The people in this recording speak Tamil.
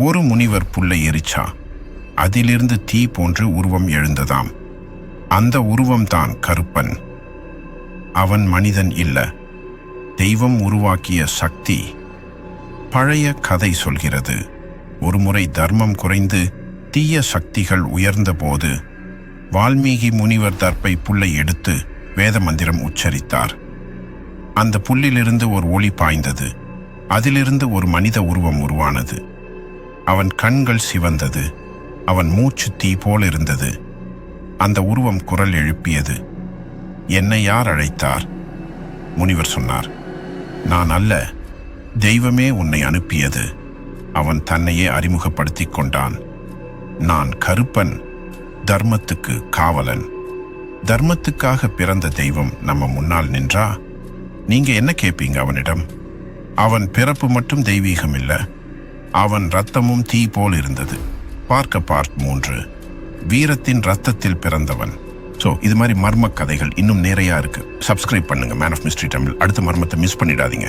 ஒரு முனிவர் புல்லை எரிச்சா. அதிலிருந்து தீ போன்று உருவம் எழுந்ததாம். அந்த உருவம்தான் கருப்பன். அவன் மனிதன் இல்ல, தெய்வம் உருவாக்கிய சக்தி. பழைய கதை சொல்கிறது, ஒருமுறை தர்மம் குறைந்து தீய சக்திகள் உயர்ந்தபோது வால்மீகி முனிவர் தர்ப்பை புல்லை எடுத்து வேத மந்திரம் உச்சரித்தார். அந்த புல்லிலிருந்து ஒரு ஒளி பாய்ந்தது. அதிலிருந்து ஒரு மனித உருவம் உருவானது. அவன் கண்கள் சிவந்தது. அவன் மூச்சு தீ போல் இருந்தது. அந்த உருவம் குரல் எழுப்பியது, என்னை யார் அழைத்தார்? முனிவர் சொன்னார், நான் அல்ல, தெய்வமே உன்னை அனுப்பியது. அவன் தன்னையே அறிமுகப்படுத்திக் கொண்டான். நான் கருப்பன், தர்மத்துக்கு காவலன். தர்மத்துக்காக பிறந்த தெய்வம் நம்ம முன்னால் நின்றா நீங்க என்ன கேட்பீங்க அவனிடம்? அவன் பிறப்பு மட்டும் தெய்வீகம் இல்ல, அவன் ரத்தமும் தீ போல் இருந்தது. பார்க்க பார்ட் 3, வீரத்தின் ரத்தத்தில் பிறந்தவன். இது மாதிரி மர்ம கதைகள் இன்னும் நிறைய இருக்கு. சப்ஸ்கிரைப் பண்ணுங்க மேன் ஆஃப் மிஸ்ட்ரி தமிழ். அடுத்த மர்மத்தை மிஸ் பண்ணிடாதீங்க.